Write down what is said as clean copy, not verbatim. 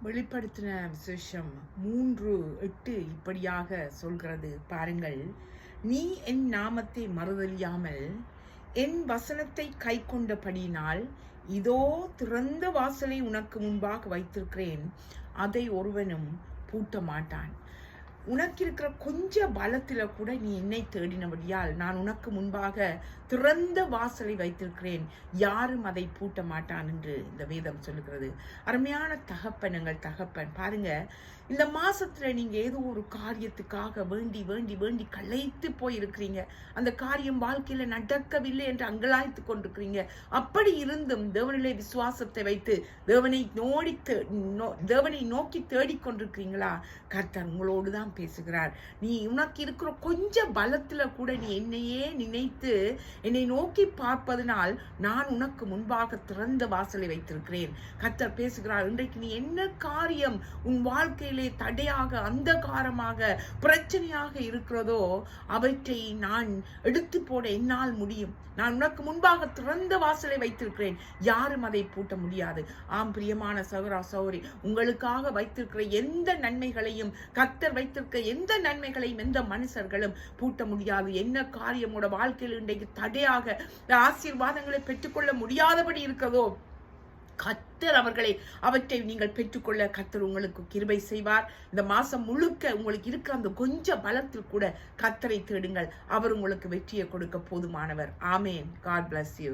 வெளிப்படுத்தின விசேஷம் 3:8 இப்படியாக சொல்கிறது பாருங்கள். நீ என் நாமத்தை மறுதலியாமல் என் வசனத்தை கை கொண்டபடியினால் இதோ திறந்த வாசலை உனக்கு முன்பாக வைத்திருக்கிறேன், அதை ஒருவனும் பூட்ட மாட்டான். உனக்கு இருக்கிற கொஞ்ச பலத்தில கூட நீ என்னை தேடினபடியால் நான் உனக்கு முன்பாக திறந்த வாசலை வைத்திருக்கிறேன், யாரும் அதை பூட்ட மாட்டான் என்று இந்த வேதம் சொல்லுகிறது. அருமையான தகப்பனுங்கள் தகப்பன் பாருங்க, இந்த மாசத்துல நீங்க ஏதோ ஒரு காரியத்துக்காக வேண்டி வேண்டி வேண்டி களைத்து போயிருக்கிறீங்க. அந்த காரியம் வாழ்க்கையில நடக்கவில்லை என்று அங்கலாய்த்து கொண்டிருக்கிறீங்க. அப்படி இருந்தும் தேவனிலே விசுவாசத்தை வைத்து தேவனை நோக்கி தேடிக்கொண்டிருக்கிறீங்களா? கர்த்தர் உங்களோடு தான் பேசுகிறார். நீ உனக்கு இருக்கிற கொஞ்சம் பலத்துல கூட நீ என்னையே நினைத்து என்னை நோக்கி பார்ப்பதனால் நான் உனக்கு முன்பாக திறந்த வாசலை வைத்திருக்கிறேன். கர்த்தர் பேசுகிறார். இன்றைக்கு நீ என்ன காரியம் உன் வாழ்க்கையிலே தடையாக அந்தகாரமாக பிரச்சனையாக இருக்கிறதோ அவற்றை நான் எடுத்து போட என்னால் முடியும். நான் உனக்கு முன்பாக திறந்த வாசலை வைத்திருக்கிறேன், யாரும் அதை பூட்ட முடியாது. ஆம் பிரியமான சகோதர சகோதரி, உங்களுக்காக வைத்திருக்கிற எந்த நன்மைகளையும் கர்த்தர் வைத்திருக்க எந்த நன்மைகளையும் எந்த மனுஷர்களும் பூட்ட முடியாது. என்ன காரியமோட வாழ்க்கையில் இன்றைக்கு தடையாக ஆசீர்வாதங்களை பெற்றுக்கொள்ள முடியாதபடி இருக்கிறதோ கர்த்தர் அவற்றை நீங்கள் பெற்றுக்கொள்ள கர்த்தர் உங்களுக்கு கிருபை செய்வார். இந்த மாசம் முழுக்க உங்களுக்கு இருக்க அந்த கொஞ்சம் பலத்தில் கூட கர்த்தரை தேடுங்கள், அவர் உங்களுக்கு வெற்றியை கொடுக்க போதுமானவர். ஆமேன். God bless you.